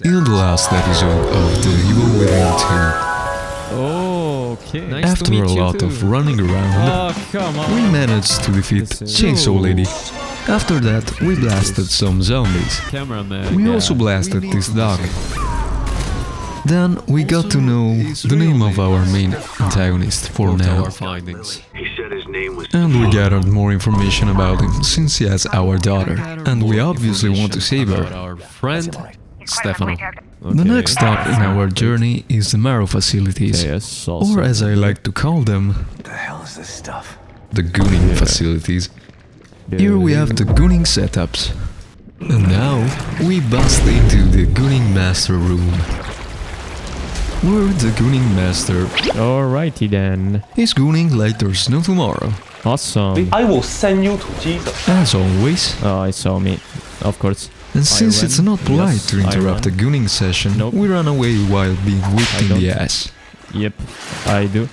In the last episode of the Evil Within 2, Okay. Nice after a lot of running around, Come on. we managed to defeat Chainsaw Lady. After that, we blasted some zombies. Cameraman. We also blasted this dog. Then we got to know the name of our main antagonist for now. He said his name was. And we gathered more information about him since he has our daughter, and we obviously want to save her. Our friend Stefano. The next stop in our journey is the Marrow facilities, Yes, or as I like to call them, What the hell is this stuff? the gooning facilities. Here we have the gooning setups. And now we bust into the gooning master room, where the gooning master Alrighty then. is gooning like there's no tomorrow. Awesome. I will send you to Jesus. As always. Oh, I saw me. Of course. And since it's not polite Yes, to interrupt I a gooning session, Nope. we run away while being whipped in the don't. ass. Yep, I do.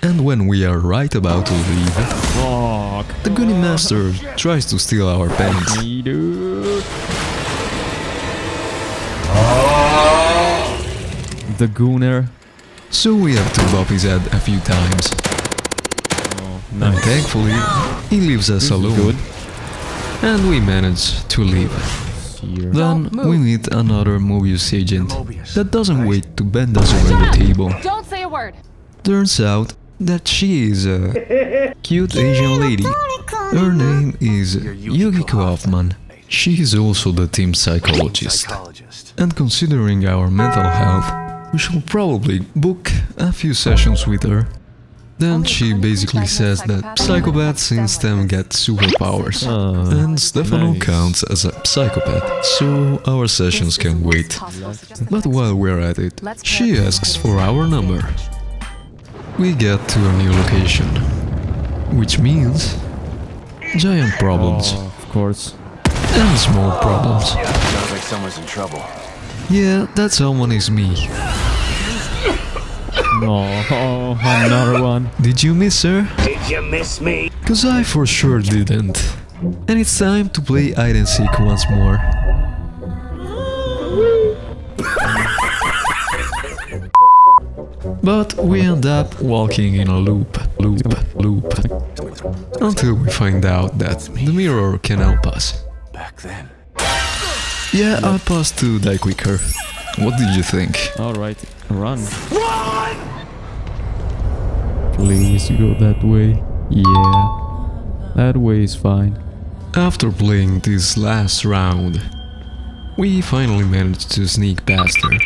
And when we are right about to leave, Fuck. the gooning master tries to steal our pants. Me, dude. The gooner. So we have to bop his head a few times. Oh, And nice. thankfully, he leaves us alone. Good. And we manage to leave. Here. Then we meet another Mobius agent that doesn't wait to bend us over the table. Don't say a word. Turns out that she is a cute Asian lady. Her name is Yukiko Hoffman. She is also the team psychologist. And considering our mental health, we should probably book a few sessions with her. Then she basically says that psychopaths in STEM get superpowers. And Stefano nice. counts as a psychopath, so our sessions can wait. But while we're at it, she asks for our number. We get to a new location, which means giant problems Oh, of course. and small problems. Sounds like someone's in trouble. Yeah, that someone is me. No, oh, another one. Did you miss her? Did you miss me? Cause I for sure didn't. And it's time to play hide and seek once more. But we end up walking in a loop, until we find out that the mirror can help us. Back then. Yeah, I paused to die quicker. What did you think? Alright, run. Please go that way. Yeah, that way is fine. After playing this last round, we finally managed to sneak past her.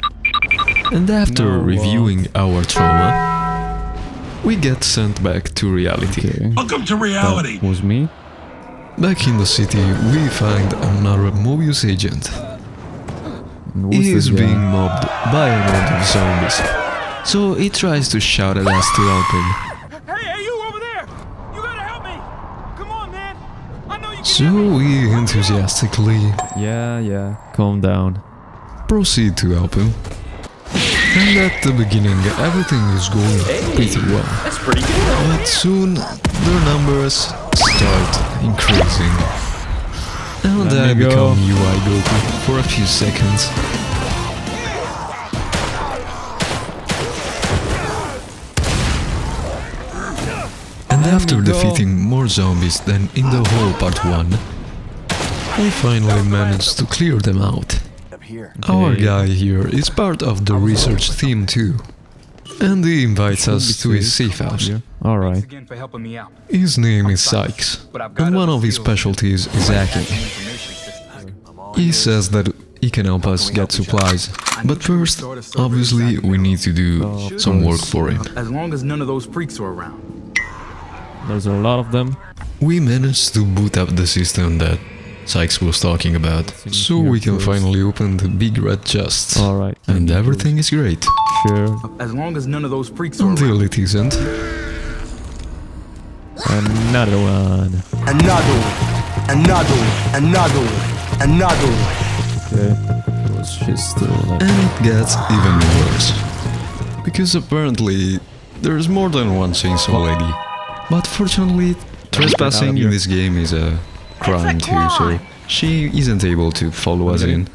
And after No, reviewing our trauma, we get sent back to reality. Okay. Welcome to reality. That was me. Back in the city, we find another Mobius agent. And He who's is this guy? being mobbed by a lot of zombies. So he tries to shout at us to help him. Hey, you over there! You gotta help me! Come on, man! I know you can So we enthusiastically Yeah, calm down. proceed to help him. And at the beginning, everything is going pretty well. That's pretty good. But soon, their numbers start increasing. And Let I me go. become UI Goku for a few seconds. And after me go. defeating more zombies than in the whole part 1, we finally managed to clear them out. Up here. Our Okay. guy here is part of the research team too. And he invites us to his safe house. Alright. again for helping me out. His name is Sykes, and one of his specialties is hacking. He says that he can help us get supplies, but first, obviously, we need to do some work for him. As long as none of those freaks are around. There's a lot of them. We managed to boot up the system that Sykes was talking about, so we can finally open the big red chests. Alright. And everything is great, Sure. As long as none of those freaks are until it isn't. Another one. Another one. Another one. Another one. Another one. Okay. It was just still like... And it gets even worse. Because apparently, there's more than one chainsaw lady. But fortunately, trespassing in this game is a crime too, so she isn't able to follow us in.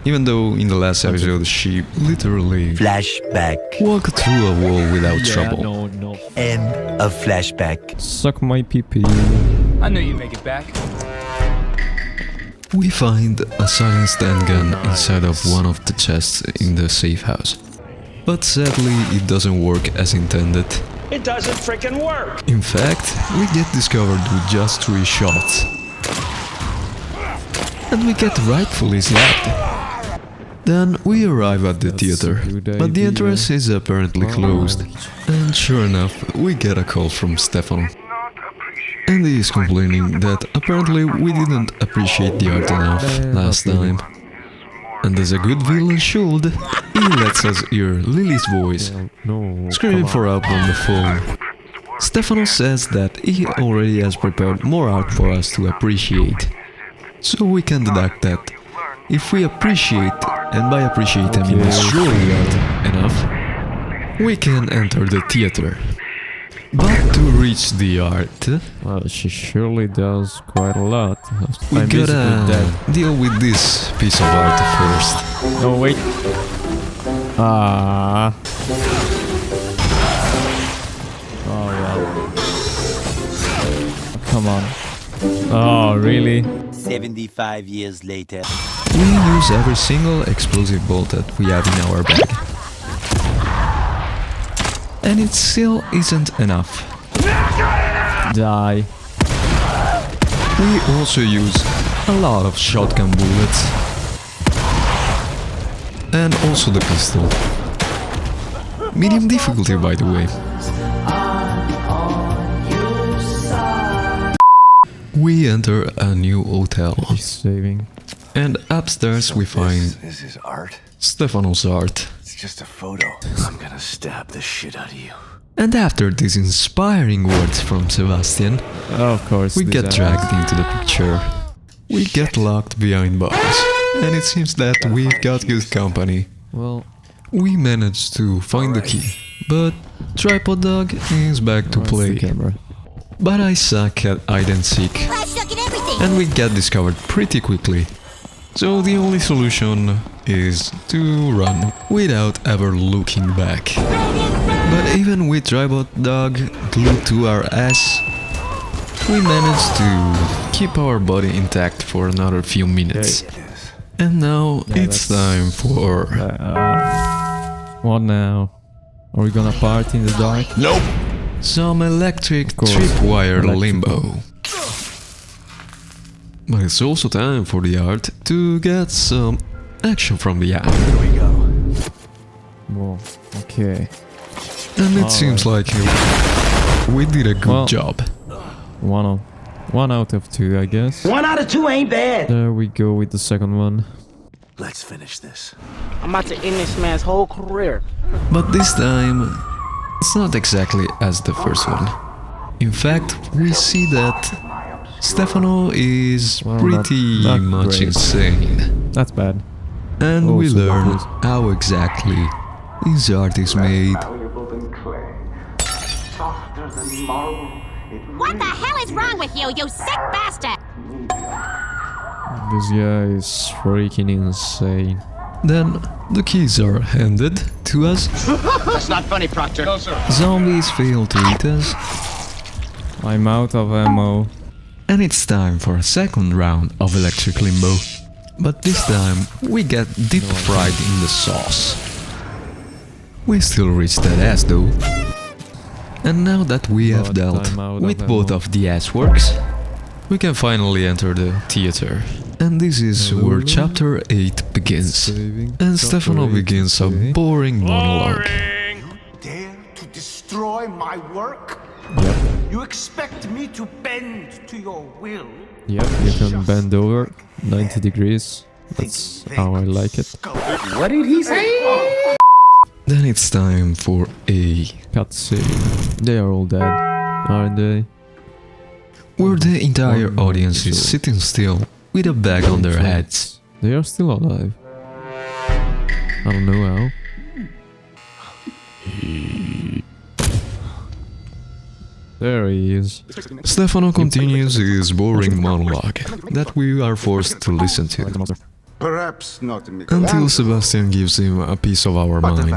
Even though in the last episode she literally Flashback. walked through a wall without trouble. No. End of flashback. Suck my pee-pee. I knew you'd make it back. We find a silenced handgun inside of one of the chests in the safe house. But sadly, it doesn't work as intended. It doesn't freaking work! In fact, we get discovered with just 3 shots. And we get rightfully slapped. Then we arrive at the theater, but the entrance is apparently closed. And sure enough, we get a call from Stefano. And he is complaining that apparently we didn't appreciate the art enough last time. And as a good villain should, he lets us hear Lily's voice, screaming for help on the phone. Stefano says that he already has prepared more art for us to appreciate. So we can deduct that if we appreciate, and by appreciate I mean destroy art enough, we can enter the theater. But to reach the art, Well, she surely does quite a lot. we I'm basically gotta dead. deal with this piece of art first. No, wait. Ah. Oh, well. Come on. Oh, really? 75 years later. We use every single explosive bolt that we have in our bag. And it still isn't enough. Die. We also use a lot of shotgun bullets. And also the pistol. Medium difficulty, by the way. We enter a new hotel. He's saving. And upstairs we find This is art? Stefano's art. It's just a photo. I'm gonna stab the shit out of you. And after these inspiring words from Sebastian, Of course. we this get happens. dragged into the picture. We get locked behind bars, and it seems that we've got good company. Well, We managed to find the key, but Tripod Dog is back to where's play. the camera? But I suck at hide and seek, I suck at everything. and we get discovered pretty quickly. So the only solution is to run without ever looking back. But even with Tripod Dog glued to our ass, we managed to keep our body intact for another few minutes. And now it's time for... What now? Are we gonna party in the dark? Nope! Some electric course, tripwire electrical. limbo. But it's also time for the art to get some action from the app. Here we go. Whoa, okay. And it seems like we did a good Well- job. One out of 2, I guess. 1 out of 2 ain't bad. There we go with the second one. Let's finish this. I'm about to end this man's whole career. But this time, it's not exactly as the first one. In fact, we see that Stefano is Well, pretty not much great. insane. That's bad. And Oh, we so learn that is- how exactly his art is made. Valuable than clay, softer than marble. It What the hell is wrong with you, you sick bastard? This guy is freaking insane. Then the keys are handed to us. That's not funny, Proctor. No, sir. Zombies fail to eat us. I'm out of ammo. And it's time for a second round of electric limbo. But this time we get deep fried in the sauce. We still reach that ass though. And now that we have But dealt I'm out with of both ammo. of the ass works, we can finally enter the theater. And this is where chapter 8 begins. Saving. And Stefano begins a boring monologue. dare to destroy my work? Yep, You expect me to bend to your will? yep, you can bend over 90 degrees. That's how I like it. What did he say? Then it's time for a Cutscene. They are all dead, aren't they? where the entire audience is sitting still with a bag on their heads. They are still alive. I don't know how. There he is. Stefano continues his boring monologue that we are forced to listen to. Perhaps not until Sebastian gives him a piece of our mind.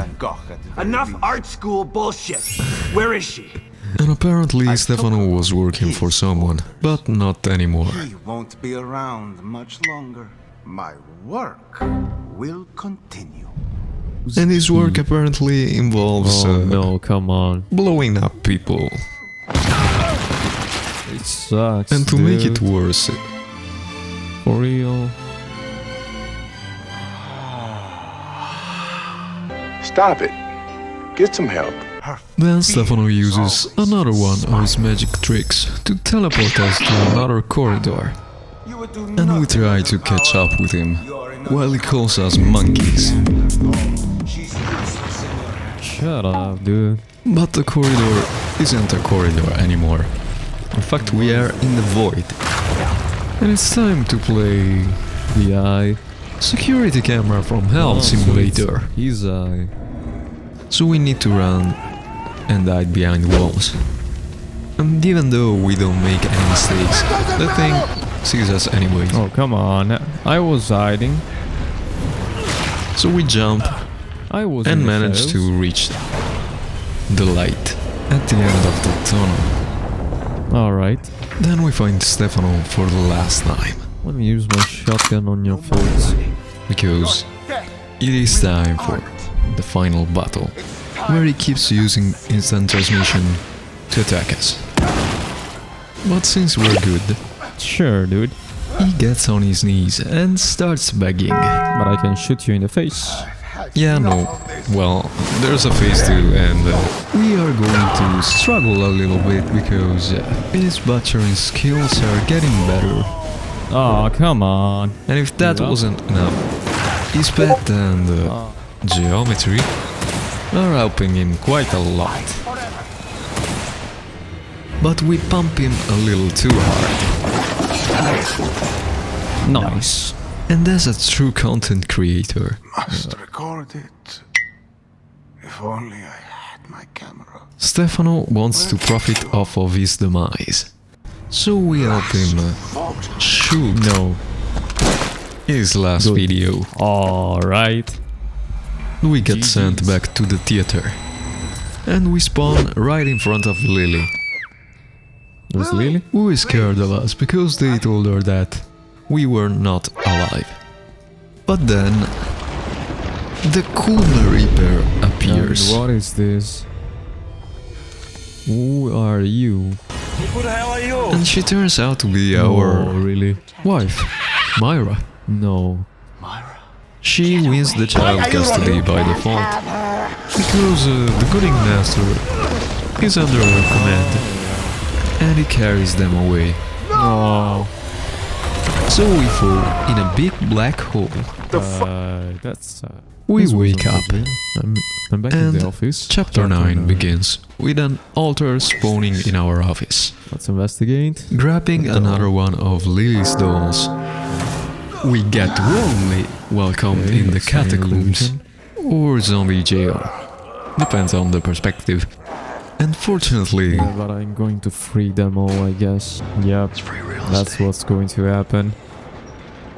Enough art school bullshit. Where is she? And apparently Stefano was working for someone, but not anymore. He won't be around much longer. My work will continue. And his work apparently involves no, come on. blowing up people. It sucks. And to make it worse, for real. Stop it. Get some help. then Stefano uses another one of his magic tricks to teleport us to another corridor. And we try to catch up with him, while he calls us monkeys. Shut up, dude. But the corridor isn't a corridor anymore. In fact, we are in the void. And it's time to play The eye. Security Camera from Hell Simulator. His eye. So we need to run and hide behind walls. And even though we don't make any mistakes, the thing sees us anyway. Oh, come on. I was hiding. So we jump I was and in the manage shadows. to reach the light at the end of the tunnel. Alright. Then we find Stefano for the last time, Let me use my shotgun on your face. because it is time for the final battle, where he keeps using instant transmission to attack us. But since we're good, Sure, dude. he gets on his knees and starts begging. But I can shoot you in the face. Yeah, no, well, there's a phase 2 and we are going to struggle a little bit because his butchering skills are getting better. Oh, come on. And if that wasn't enough, his pet and geometry are helping him quite a lot. But we pump him a little too hard. Nice. And as a true content creator, Must record it. If only I had my camera. Stefano wants to profit off of his demise. So we help him shoot his last Good. video. Alright. We get sent back to the theater. And we spawn right in front of Lily, Was Lily? who is scared of us because they told her that we were not alive. But then the Cool Reaper appears. And what is this? Who are you? Who the hell are you? And she turns out to be Oh, our really? wife, Myra. No. She wins the child custody by default, because the Gooding Master is under her command, and he carries them away. Oh. So we fall in a big black hole. That's... We this wake wasn't up, good. I'm back in and the office. chapter 9 begins with an altar spawning in our office, Let's investigate. grabbing another one of Lily's dolls. We get warmly welcomed in the it's an catacombs, illusion. or zombie jail, depends on the perspective. And fortunately, Yeah, but I'm going to free them all, I guess. Yep, that's what's going to happen.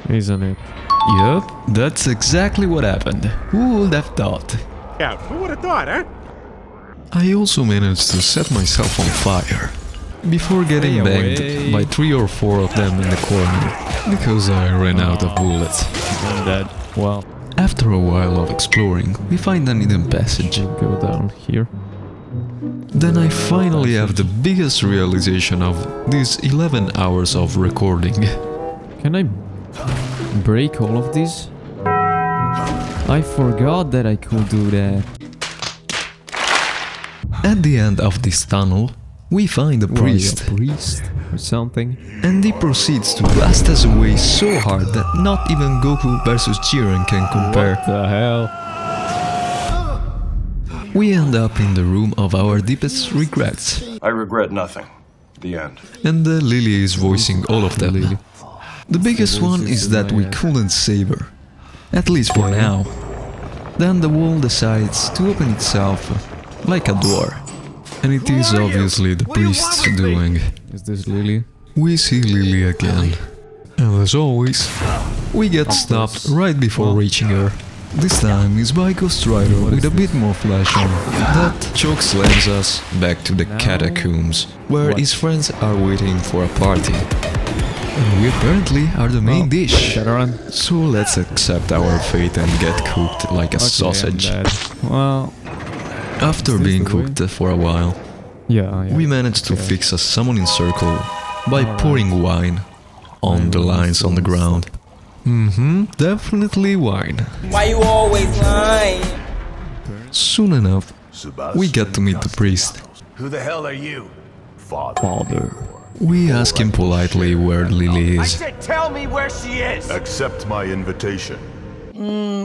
Isn't it? yep, that's exactly what happened. Who would have thought? Yeah, who would have thought, huh? I also managed to set myself on fire before getting Stay banged away. by 3 or 4 of them in the corner, because I ran out of bullets. I'm dead. Well, After a while of exploring, we find an hidden passage. go down here. Then I finally have the biggest realization of these 11 hours of recording. Can I break all of these? I forgot that I could do that. At the end of this tunnel, we find a priest, A priest or something. and he proceeds to blast us away so hard that not even Goku vs Jiren can compare. What the hell? We end up in the room of our deepest regrets, I regret nothing. The end. and Lily is voicing all of them. Lily. The biggest one is that we couldn't save her, at least for now. Then the wall decides to open itself like a door, and it is obviously the priest's doing. Is this Lily? We see Lily again, And as always, we get stopped right before reaching her. This time is by Ghost Rider with a bit more flash on. That choke slams us back to the catacombs, where his friends are waiting for a party. And we apparently are the main dish. So let's accept our fate and get cooked like a sausage. Well, after being cooked for a while, we managed to fix a summoning circle by pouring wine on the lines on the ground. Definitely wine. Why you always lying? Soon enough, we get to meet the priest. Who the hell are you? Father. We ask him politely where Lily I is. said tell me where she is! Accept my invitation.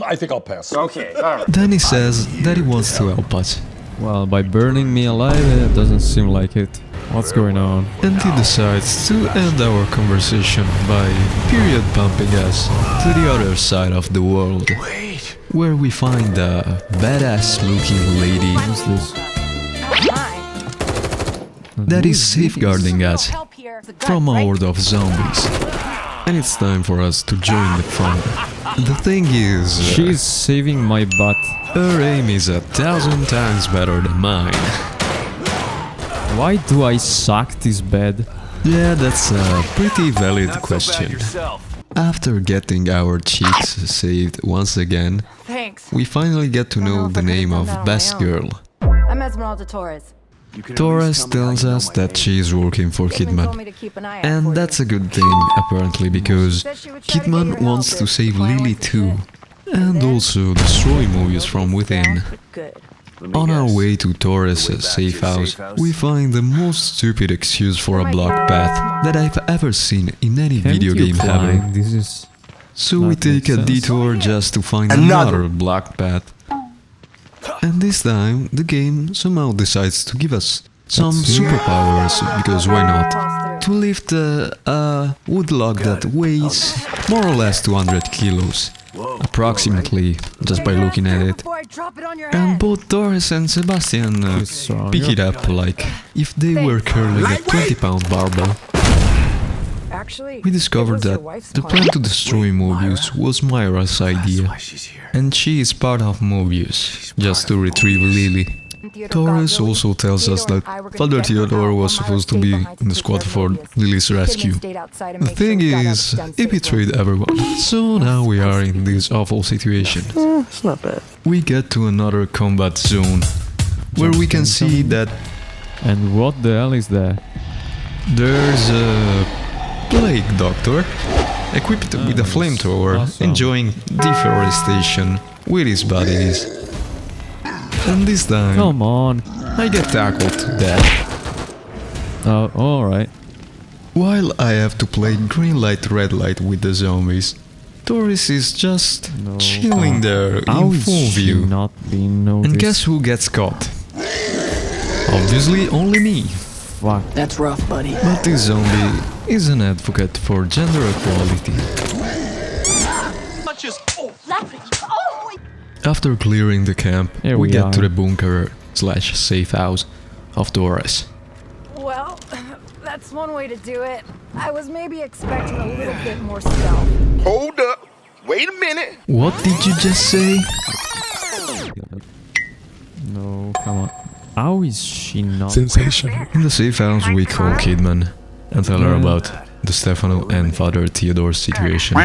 I think I'll pass. Okay, alright. Then he says that he wants to help us. Well, by burning me alive, it doesn't seem like it. What's going on? And he decides to end our conversation by period pumping us to the other side of the world, where we find a badass looking lady Who's this? that is safeguarding us from a horde of zombies. And it's time for us to join the fun. The thing is, She's saving my butt. her aim is 1,000 times better than mine. Why do I suck this bed? Yeah, that's a pretty valid question. After getting our cheeks saved once again, Thanks. we finally get to know the name of Best Girl. I'm Esmeralda Torres. Torres tells us that she is working for Kidman. And that's a good thing, apparently, because Kidman wants to save Lily too. And also destroy movies from within. On our way to Torres' safe house, we find the most stupid excuse for a blocked path that I've ever seen in any video game ever. So we take a detour just to find another blocked path. And this time, the game somehow decides to give us some superpowers, because why not? To lift a wood log that weighs more or less 200 kilos. Approximately, just by looking at it. And both Torres and Sebastian pick it up like if they were curling a 20-pound barbell. We discovered that the plan to destroy Mobius was Myra's idea, and she is part of Mobius, just to retrieve Lily. Torres also tells us that Father Theodore was supposed to be in the squad for Lily's rescue. The thing is, he betrayed everyone, so now we are in this awful situation. It's not bad. We get to another combat zone, where we can see that... And what the hell is that? There's a plague doctor, equipped with a flamethrower, enjoying deforestation with his buddies. And this time, come on, I get tackled to death. Oh, alright. While I have to play green light, red light with the zombies, Torres is just chilling there in full view. Not being noticed? And guess who gets caught? Obviously only me. Fuck. That's rough, buddy. But this zombie is an advocate for gender equality. After clearing the camp, we get to the bunker/safe house of Torres. Well, that's one way to do it. I was maybe expecting a little bit more stealth. Hold up. Wait a minute. What did you just say? No, come on. How is she not? Sensational. In the safe house, we call Kidman and tell her about the Stefano and Father Theodore situation.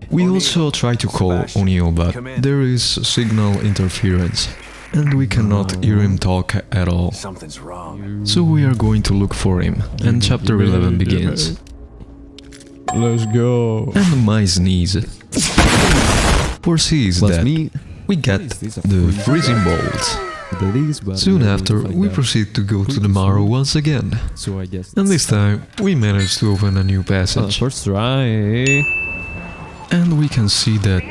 We also try to call O'Neill, but there is signal interference, and we cannot hear him talk at all. Something's wrong. So we are going to look for him, and chapter 11 begins. Let's go. And my sneeze foresees that we get the freezing bolts. Soon after, we proceed to go to the Morrow once again. And this time, we manage to open a new passage. First try. And we can see that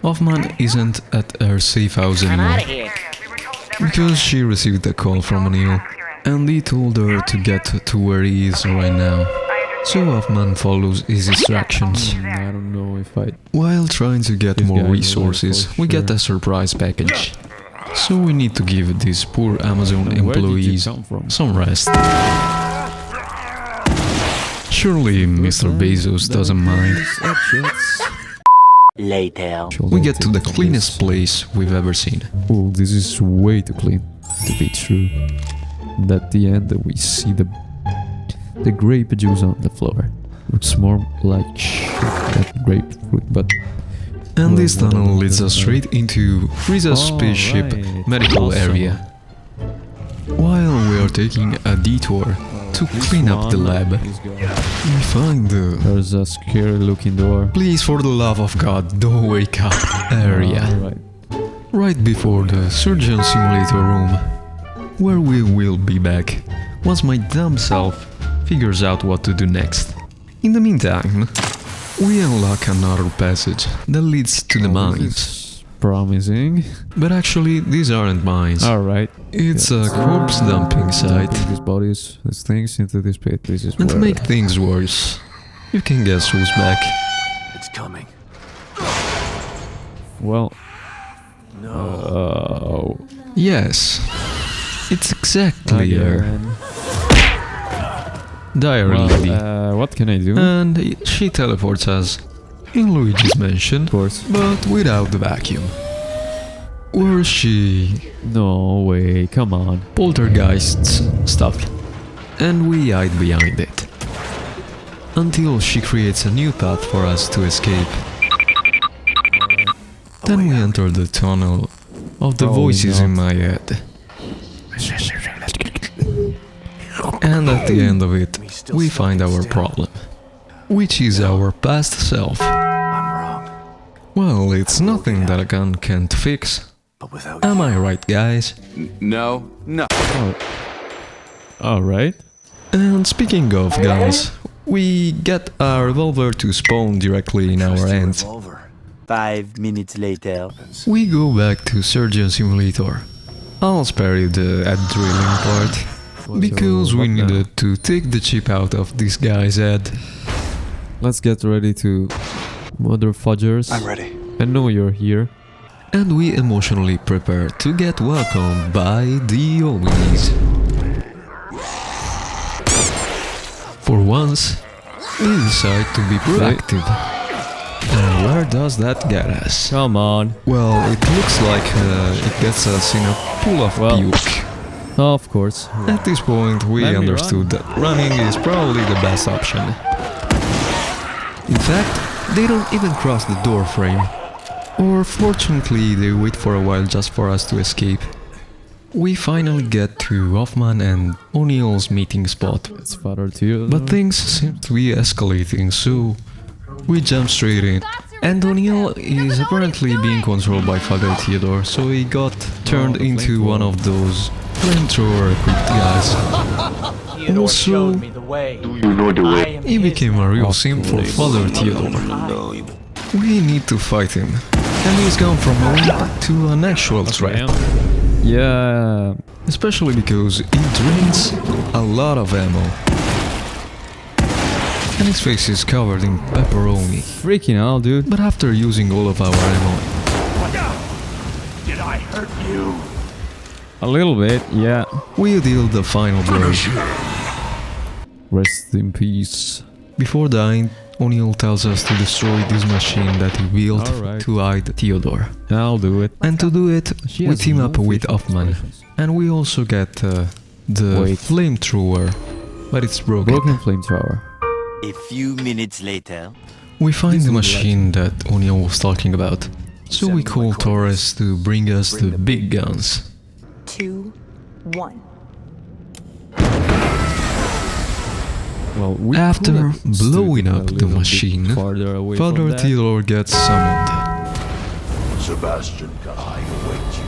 Hoffman isn't at her safe house anymore. Because she received a call from O'Neill, and he told her to get to where he is right now. So Hoffman follows his instructions. I don't know if I... While trying to get more resources, we get a surprise package. So we need to give these poor Amazon employees some rest. Surely Mr. Bezos doesn't mind. Later. We get to the cleanest place we've ever seen. Oh, this is way too clean to be true. And at the end, we see the grape juice on the floor. Looks more like shit than grapefruit, but... And this tunnel leads us straight into Frieza's spaceship medical area. While we are taking a detour to clean up the lab, we find the... There's a scary looking door. Please, for the love of God, don't wake up area. Right before the surgeon simulator room, where we will be back once my dumb self figures out what to do next. In the meantime, we unlock another passage that leads to the mines. Promising. But actually, these aren't mines. Alright. It's a corpse dumping site. These bodies, these things into this pit. This is and to make things worse, you can guess who's back. It's coming. Well... No. Yes. It's exactly her. Diary Lady. What can I do? And she teleports us in Luigi's mansion, of course, but without the vacuum. Or she... No way, come on. Poltergeists stuff. And we hide behind it. Until she creates a new path for us to escape. Then we enter the tunnel of the voices in my head. And at the end of it, we find our problem. Which is our past self. I'm wrong. Well, it's nothing that a gun can't fix. But without Am I right, guys? No. Oh. Alright. And speaking of guns, we get a revolver to spawn directly in our hands. 5 minutes later. We go back to Surgeon Simulator. I'll spare you the head drilling part. Because we needed to take the chip out of this guy's head. Let's get ready to... Mother fudgers. I'm ready. I know you're here. And we emotionally prepare to get welcomed by the Omnis. For once, we decide to be proactive. And where does that get us? Come on. Well, it looks like it gets us in a pool of puke. Of course. At this point, we understood that running is probably the best option. In fact, they don't even cross the door frame. Or fortunately, they wait for a while just for us to escape. We finally get to Hoffman and O'Neill's meeting spot. It's Father Theodore. But things seem to be escalating, so we jump straight in. And O'Neill is apparently being controlled by Father Theodore, so he got turned into one of those flamethrower equipped guys. Also, he became a real simp for Father Theodore. We need to fight him. And he's gone from a limp to an actual threat. Yeah. Especially because he drains a lot of ammo. And his face is covered in pepperoni. Freaking hell, dude. But after using all of our ammo... Did I hurt you? A little bit, yeah. We deal the final blow. Rest in peace. Before dying, O'Neill tells us to destroy this machine that he built to hide Theodore. I'll do it. And to do it, we team up with Hoffman. And we also get the flamethrower, but it's broken. Broken flamethrower. A few minutes later, we find the machine that O'Neill was talking about. So we call Torres to bring us the big guns. 2, 1. Well, after blowing up the machine, Father Theodore gets summoned. Sebastian, I await you.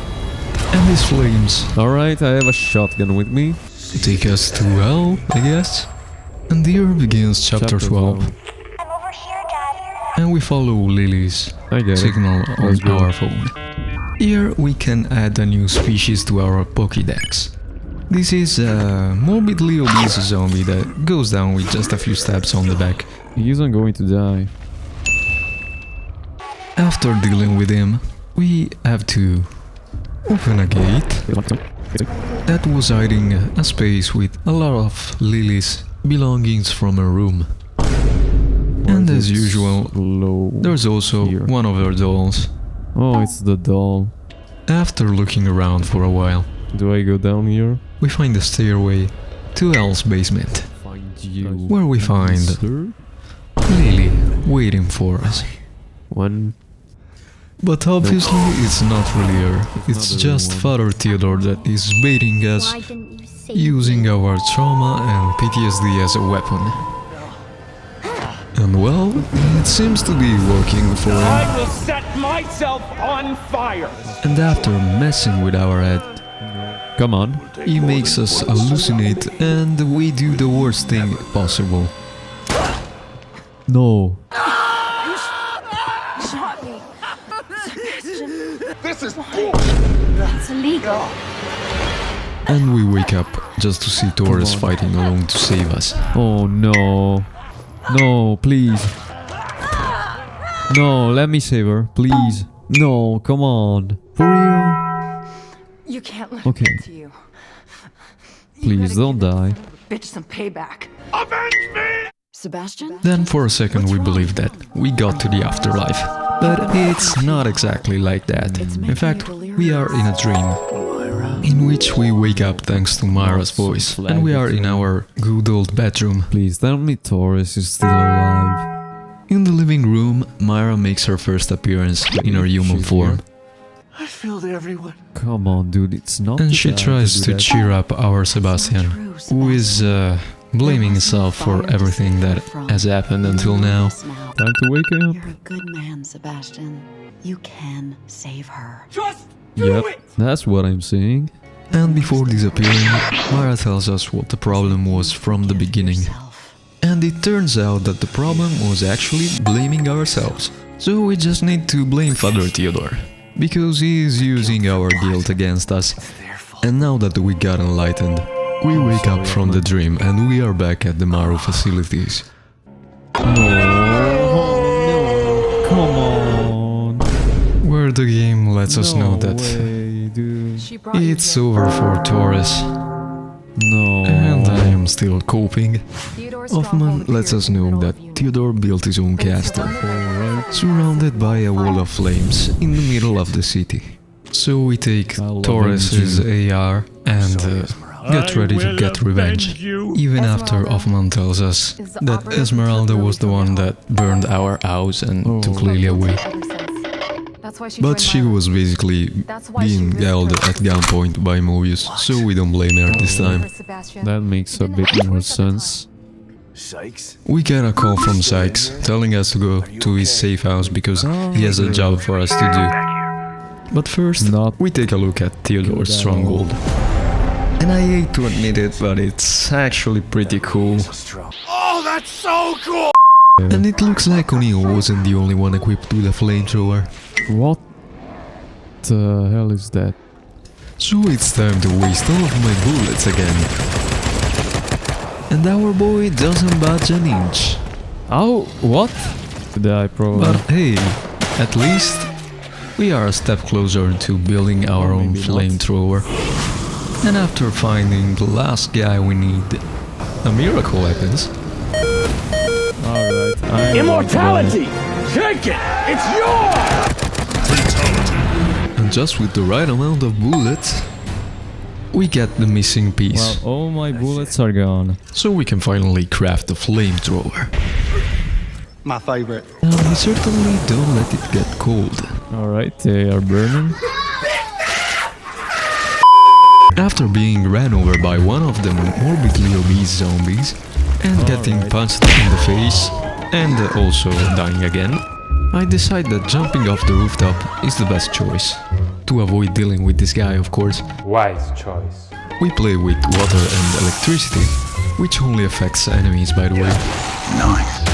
And these flames... Alright, I have a shotgun with me. Take us to hell, I guess? And here begins chapter 12. And we follow Lily's signal on our phone. Here we can add a new species to our Pokédex. This is a morbidly obese zombie that goes down with just a few stabs on the back. He isn't going to die. After dealing with him, we have to open a gate that was hiding a space with a lot of Lily's belongings from her room. And as usual, there's also one of her dolls. Oh, it's the doll. After looking around for a while, Do I go down here? we find a stairway to Elle's basement, where we find Lily waiting for us. One. But obviously it's not really her, it's just Father Theodore that is baiting us, using our trauma and PTSD as a weapon. And well, it seems to be working for him. I will set myself on fire. And after messing with our head, Come on. he makes us hallucinate and we do the worst thing possible. No. Shot me. This is It's illegal. And we wake up just to see Torres fighting alone to save us. Oh no. No, please. No, let me save her, please. No, come on. For real? You can't let Okay. it get to you. Please don't die. Bitch, some payback. avenge me. Sebastian? Then for a second we believe that we got to the afterlife. But it's not exactly like that. In fact, we are in a dream, in which we wake up thanks to Myra's voice, and we are in our good old bedroom. Please tell me Torres is still alive. In the living room, Myra makes her first appearance in her human form, I failed everyone. Come on, dude, it's not. and the she time tries do to that. cheer up our Sebastian, who is blaming himself for everything that has happened until now. Time to wake up. You're a good man, Sebastian. You can save her. Just do Yep, it. that's what I'm saying. And before disappearing, Myra tells us what the problem was from the beginning. And it turns out that the problem was actually blaming ourselves. So we just need to blame Father Theodore, because he is using our guilt against us. And now that we got enlightened, we wake up from the dream and we are back at the Maru facilities. No, come on. Where the game lets us know that way, dude. it's over for Torres. No. And I am still coping. Hoffman lets us know that Theodore built his own castle, surrounded by a wall of flames in the middle of the city. So we take Torres's AR and get ready to get revenge, even after Hoffman tells us that Esmeralda was the one that burned our house and took Lily away. But she was basically being held at gunpoint by Mobius, so we don't blame her this time. That makes a bit more sense. Sykes? We get a call from Sykes, telling us to go to his safe house because he has a job for us to do. But first, we take a look at Theodore's stronghold. And I hate to admit it, but it's actually pretty cool. Oh, that's so cool. And it looks like O'Neill wasn't the only one equipped with a flamethrower. What the hell is that? So it's time to waste all of my bullets again. And our boy doesn't budge an inch. Oh, what? Did I probably... But hey, at least we are a step closer to building our own flamethrower. And after finding the last guy we need, a miracle happens. Alright, Immortality! Take it! It's yours! And just with the right amount of bullets, we get the missing piece. Well, all my bullets are gone. So we can finally craft a flamethrower. My favorite. And we certainly don't let it get cold. Alright, they are burning. After being ran over by one of the morbidly obese zombies and getting punched in the face and also dying again, I decide that jumping off the rooftop is the best choice. To avoid dealing with this guy, of course. Wise choice. We play with water and electricity, which only affects enemies, by the way. Nice.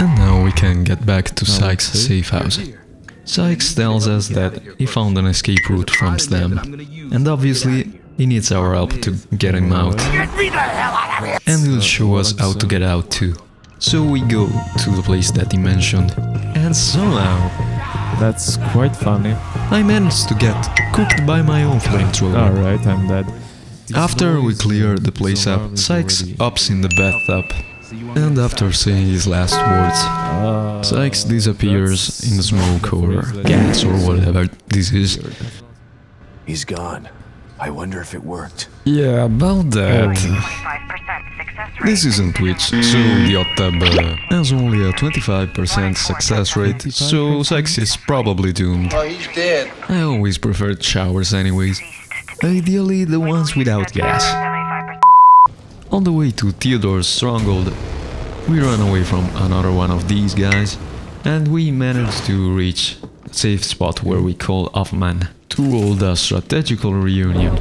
And now we can get back to Sykes' safe house. Sykes tells us that he found an escape route from Slam, and obviously he needs our help to get him out. Get me the hell out of here! And he'll show us how to get out too. So we go to the place that he mentioned, and somehow... That's quite funny. I managed to get cooked by my own flamethrower. Alright, I'm dead. After we clear the place up, Sykes hops in the bathtub And after saying his last words, Sykes disappears in smoke or gas or whatever this is. He's gone. I wonder if it worked. Yeah, about that. This isn't Twitch, so the hot tab has only a 25% success rate, so Sykes is probably doomed. Oh, he's dead. I always preferred showers anyways. Ideally the ones without gas. On the way to Theodore's stronghold, we run away from another one of these guys, and we manage to reach a safe spot where we call Hoffman to hold a strategical reunion.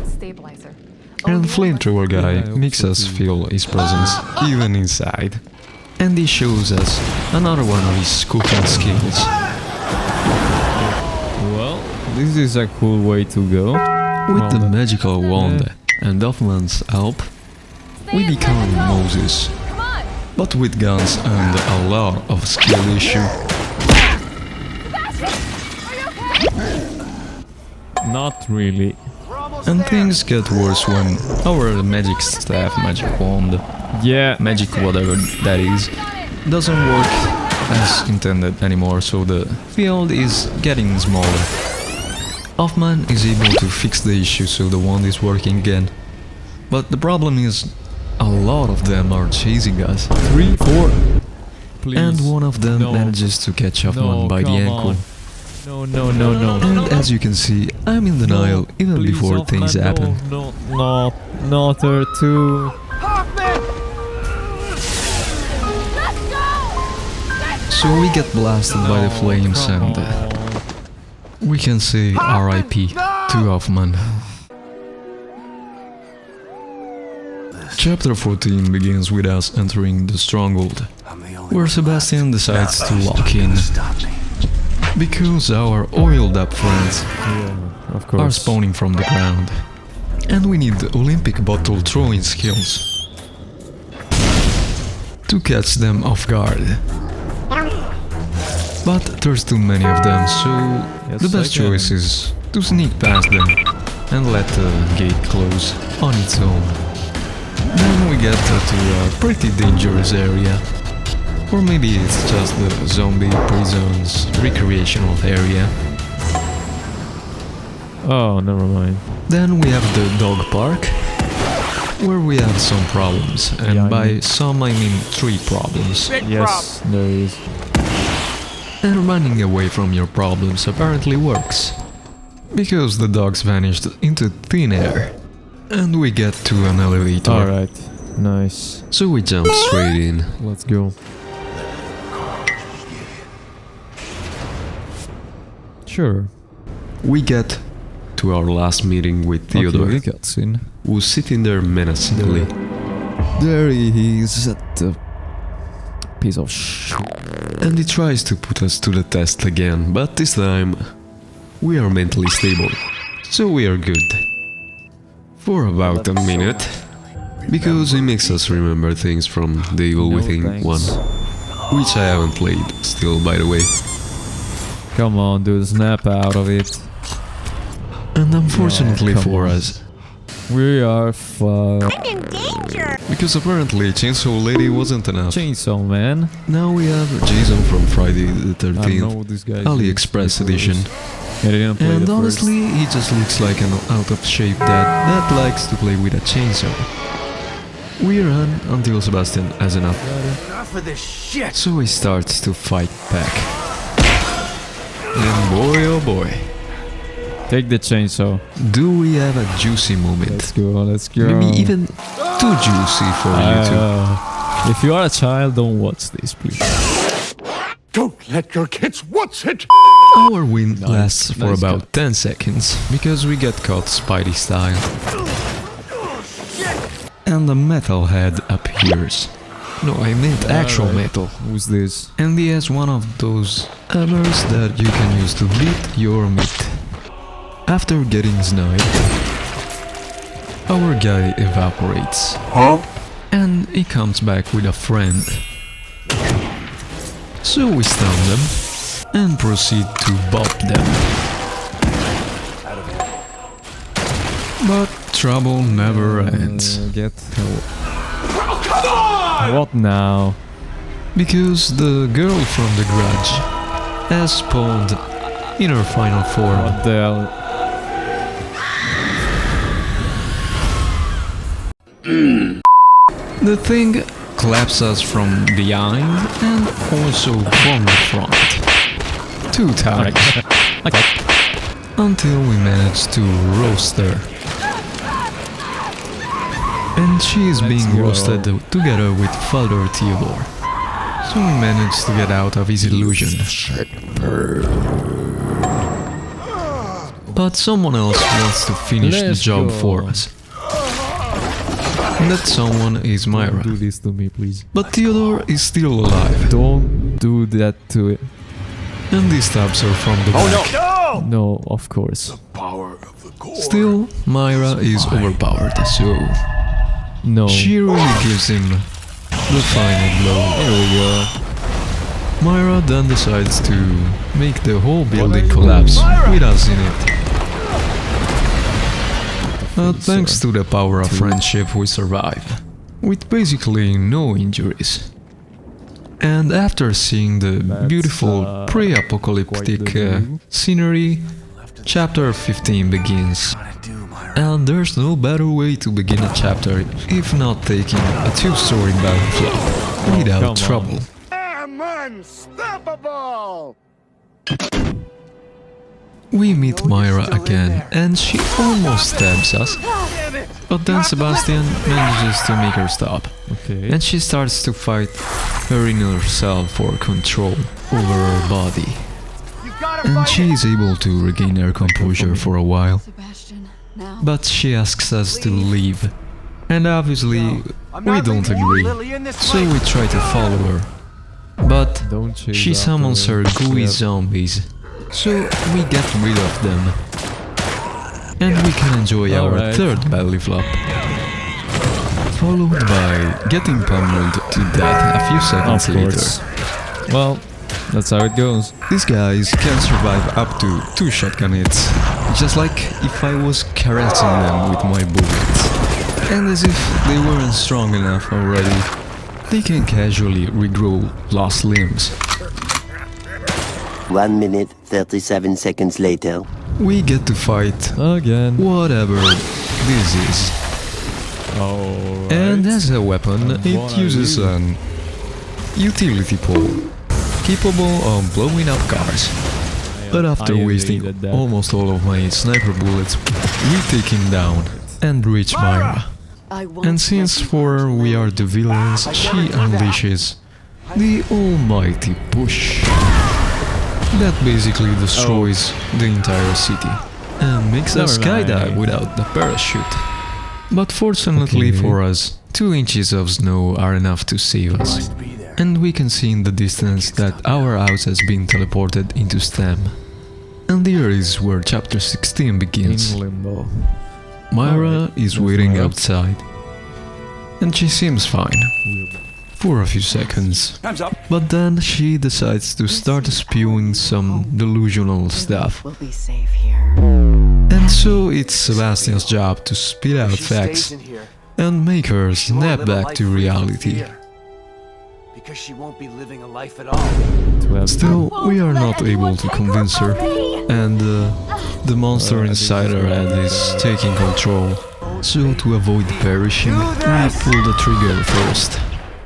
And Flamethrower guy makes us feel his presence, even inside. And he shows us another one of his cooking skills. Well, this is a cool way to go. With the magical wand and Hoffman's help, we become Moses. But with guns and a lot of skill issue. Not really. And things get worse when our magic staff, magic wand, magic whatever that is, doesn't work as intended anymore, so the field is getting smaller. Hoffman is able to fix the issue so the wand is working again. But the problem is, a lot of them are chasing us. 3, 4. Please. And one of them manages to catch Hoffman by the ankle. No. And as you can see, I'm in denial even before Hoffman, things happen. Not her too. So we get blasted by the flames and we can say RIP to Hoffman. Chapter 14 begins with us entering the stronghold, where Sebastian decides to lock in. Because our oiled up friends are spawning from the ground. And we need Olympic bottle throwing skills to catch them off guard. But there's too many of them, so the best choice is to sneak past them and let the gate close on its own. Then we get to a pretty dangerous area. Or maybe it's just the zombie prison's recreational area. Oh, never mind. Then we have the dog park, where we have some problems, and by some I mean 3 problems. Yes, there is. And running away from your problems apparently works, because the dogs vanished into thin air, and we get to an elevator. Alright, nice. So we jump straight in. Let's go. Sure. We get to our last meeting with Theodore, who's sitting there menacingly. There he is at the piece of shit. And he tries to put us to the test again, but this time we are mentally stable, so we are good. For about a minute, because he makes us remember things from the Evil Within 1, which I haven't played still, by the way. Come on, dude, snap out of it. And unfortunately for us, we are fucked. I'm in danger! Because apparently Chainsaw Lady wasn't enough. Chainsaw Man. Now we have Jason from Friday the 13th, this guy AliExpress edition. And honestly, he just looks like an out-of-shape dad that likes to play with a chainsaw. We run until Sebastian has enough. Enough of this shit! So he starts to fight back. And boy oh boy. Take the chainsaw. Do we have a juicy moment? Let's go. Maybe even too juicy for you two. If you are a child, don't watch this, please. Don't let your kids watch it! Our win lasts for about 10 seconds, because we get caught Spidey style. And a metal head appears. No, I meant actual metal. Who's this? And he has one of those hammers that you can use to beat your meat. After getting sniped, our guy evaporates. And he comes back with a friend. So we stun them and proceed to bop them. But trouble never ends. Get help. Come on! What now? Because the girl from the garage has spawned in her final form. What the hell? The thing claps us from behind and also from the front. 2 times. Okay. Until we manage to roast her. And she is being roasted together with Father Theodore. So we managed to get out of his illusion. But someone else wants to finish the job for us. And that someone is Myra. Don't do this to me, please. But Theodore is still alive. Don't do that to it. And he stabs her from the back. No, of course. Still, Myra is overpowered, so No. she really gives him the final blow. There we go. Myra then decides to make the whole building collapse with us in it. But thanks to the power of friendship we survive, with basically no injuries. And after seeing the beautiful pre-apocalyptic scenery, chapter 15 begins. And there's no better way to begin a chapter if not taking a 2-story battle flop without trouble. I'm unstoppable! We meet Myra again and she almost stabs us, but then Sebastian manages to make her stop. Okay. And she starts to fight her inner self for control over her body. And she is able to regain her composure for a while. Sebastian, now. But she asks us to leave. And obviously we don't agree. So we try to follow her. But Don't chase she after summons her gooey Yeah. zombies. So we get rid of them. And we can enjoy our Alright. third belly flop. Followed by getting pummeled to death a few seconds Of later. course. Well, that's how it goes. These guys can survive up to 2 shotgun hits, just like if I was caressing them with my bullets. And as if they weren't strong enough already, they can casually regrow lost limbs. 1 minute, 37 seconds later. We get to fight Again. whatever this is. Alright. And as a weapon, What it are uses you? an utility pole, capable of blowing up cars. But after I wasting hated that. almost all of my sniper bullets, we take him down and reach Myra. I won't And since for her we are the villains, she unleashes the almighty push. That basically destroys the entire city and makes us Never mind. skydive without the parachute. But fortunately Okay. for us, 2 inches of snow are enough to save us. And we can see in the distance that our house has been teleported into STEM. And here is where chapter 16 begins. In limbo. Myra is That's waiting Myra. outside. And she seems fine. For a few seconds. But then she decides to start spewing some delusional stuff. We'll be safe here. And so it's Sebastian's job to spit out facts and make her snap back to reality. Because she won't be living a life at all. Still, we are not able to convince her, and the monster inside her head is taking control. So to avoid perishing, we pull the trigger first.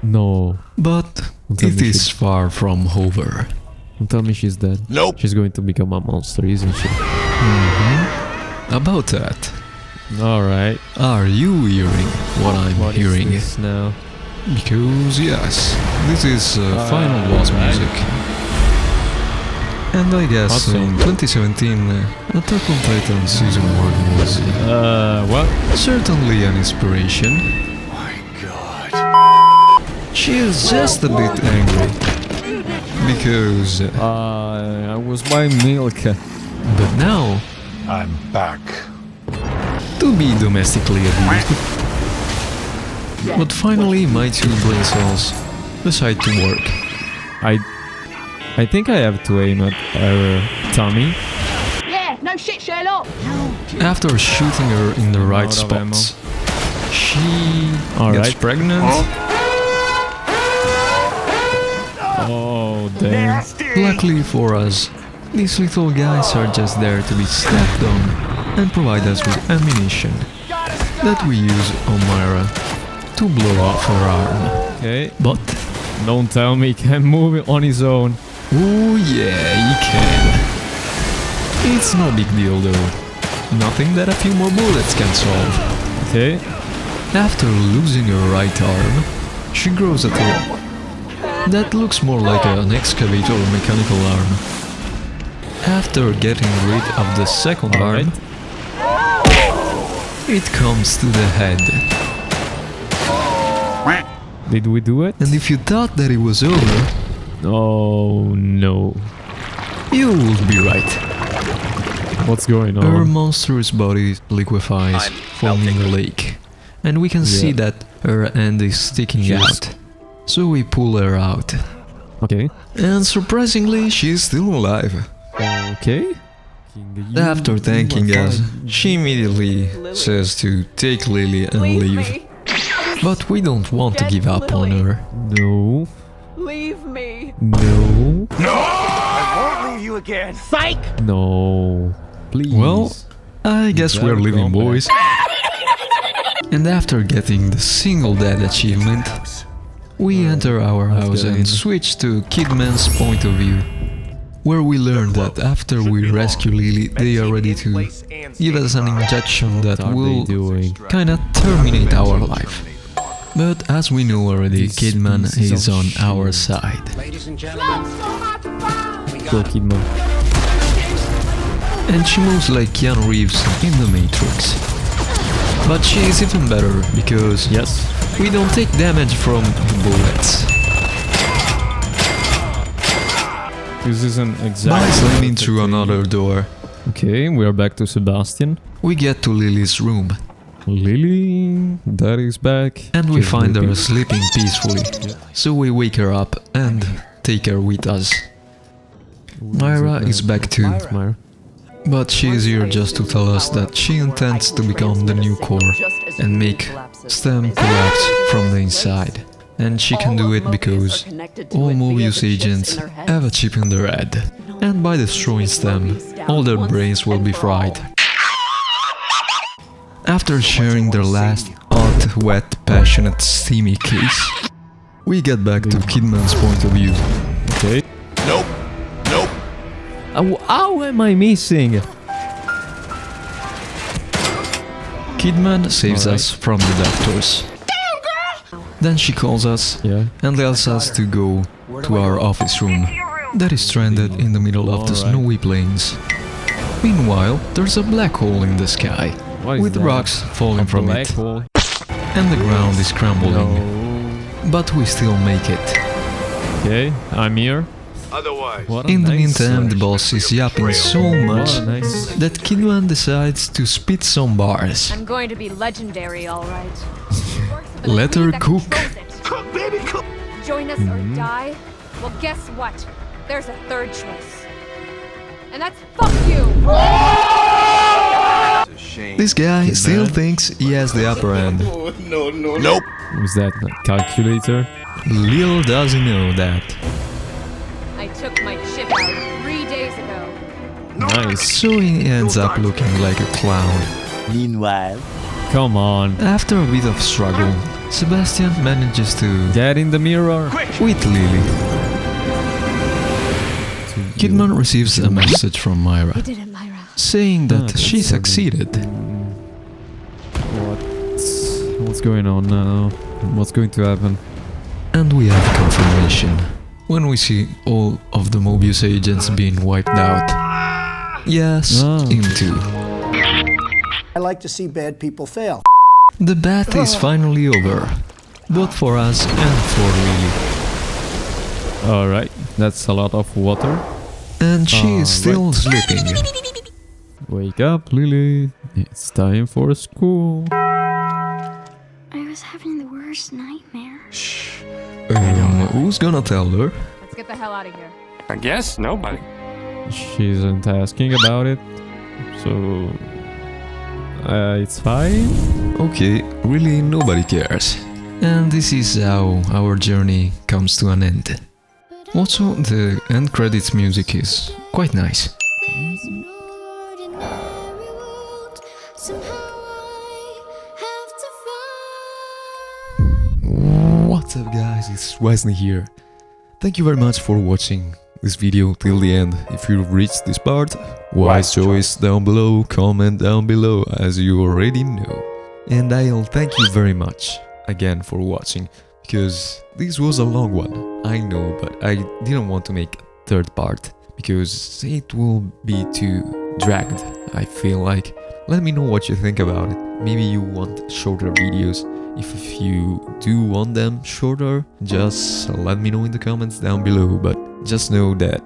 No. But Don't tell it me is far from over. Don't tell me she's dead. Nope. She's going to become a monster, isn't she? About that, Alright. are you hearing what I'm What is hearing? this now? Because yes, this is final boss music. And I guess Awesome. in 2017, Attack on Titan Season 1 was What? certainly an inspiration. My God. She is just a bit angry. Because... I was buying milk. but now, I'm back. to be domestically abused. But finally, my 2 brain cells decide to work. I think I have to aim at her tummy. Yeah, no shit, Sherlock. After shooting her in the right Out of ammo. spots, she gets Alright. pregnant Oh, damn. Luckily for us, these little guys are just there to be stepped on and provide us with ammunition that we use on Myra to blow off her arm. Okay. But Don't tell me he can move it on his own. oh yeah, he can. It's no big deal though. Nothing that a few more bullets can solve. Okay. After losing her right arm, she grows a tail. That looks more like an excavator or mechanical arm. After getting rid of the second arm, it comes to the head. Did we do it? And if you thought that it was over, Oh, no. you would be right. What's going Her on? monstrous body liquefies, forming a lake. And we can see that her end is sticking out. So we pull her out. Okay. And surprisingly, she's still alive. Okay. After thanking us, she immediately says to take Lily and leave. But we don't want to give up on her. No. Leave me. No. I won't leave you again. Psych! No. Please. Well, I guess we're leaving, come back. boys. And after getting the single dead achievement, we enter our house and switch to Kidman's point of view, where we learn that after we rescue Lily, they are ready to give us an injection that will kinda terminate our life. But as we know already, Kidman is on our side. Go, Kidman. And she moves like Keanu Reeves in The Matrix. But she is even better because we don't take damage from the bullets. This isn't By exactly slamming through another door, Okay, we are back to Sebastian. we get to Lily's room. Lily, Daddy's back. And we She's find her sleeping. sleeping peacefully. So we wake her up and take her with us. Myra is back too, Myra. but she is here just to tell us that she intends to become the new core and make STEM collapse from the inside. And she can do it because all Mobius agents have a chip in their head. And by destroying STEM, all their brains will be fried. After sharing their last hot, wet, passionate, steamy kiss, we get back to Kidman's point of view. Okay. Nope. Nope. How am I missing? Kidman saves us from the doctors. Then she calls us and tells us to go to our office room that is stranded in the middle of the snowy plains. Meanwhile, there's a black hole in the sky, with rocks falling from it, and the ground is crumbling. But we still make it. Okay, I'm here. Otherwise. In the meantime, the boss is yapping so much that Kidman decides to spit some bars. I'm going to be legendary, all right. Let her cook. Cook, baby, cook! Join us or die? Well, guess what? There's a third choice. And that's fuck you! This guy still thinks he has the upper hand. Nope. Was that a calculator? Little does he know that. I took my chip out 3 days ago. Nice. So he ends up looking like a clown. Meanwhile, Come on. After a bit of struggle, Sebastian manages to get in the mirror with Lily. Kidman receives a message from Myra, saying that she succeeded. What's going on now? What's going to happen? And we have confirmation when we see all of the Mobius agents being wiped out. Yes, him too. I like to see bad people fail. The bath is finally over, both for us and for Lily. Alright, that's a lot of water. And she is still sleeping. Wake up, Lily. It's time for school. I was having the worst nightmare. Who's gonna tell her? Let's get the hell out of here. I guess nobody. She isn't asking about it, so it's fine. Okay, really nobody cares. And this is how our journey comes to an end. Also, the end credits music is quite nice. What's up guys, it's Wesley here. Thank you very much for watching this video till the end. If you've reached this part, wise choice down below, comment down below as you already know. And I'll thank you very much again for watching, because this was a long one, I know, but I didn't want to make a third part because it will be too dragged, I feel like. Let me know what you think about it. Maybe you want shorter videos. If you do want them shorter, just let me know in the comments down below. But just know that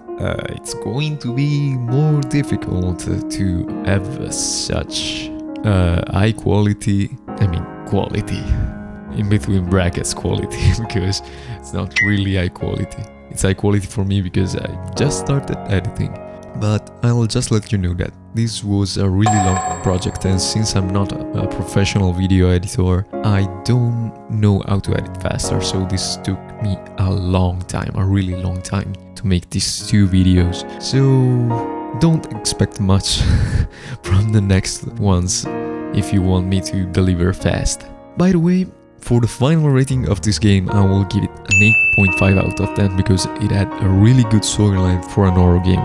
it's going to be more difficult to have such high quality, quality, in between brackets quality, because it's not really high quality. It's high quality for me because I just started editing. But I'll just let you know that this was a really long project, and since I'm not a professional video editor, I don't know how to edit faster, so this took me a long time, a really long time to make these 2 videos. So don't expect much from the next ones if you want me to deliver fast. By the way, for the final rating of this game, I will give it an 8.5 out of 10 because it had a really good storyline for an horror game,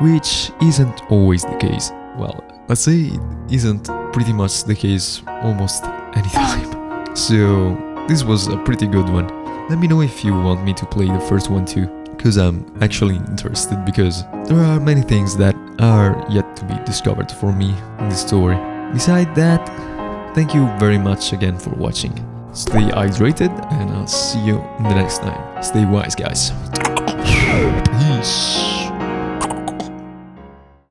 which isn't always the case. Well, let's say it isn't pretty much the case almost any time. So this was a pretty good one. Let me know if you want me to play the first one too, because I'm actually interested, because there are many things that are yet to be discovered for me in the story. Beside that, thank you very much again for watching. Stay hydrated and I'll see you in the next time. Stay wise guys. Peace.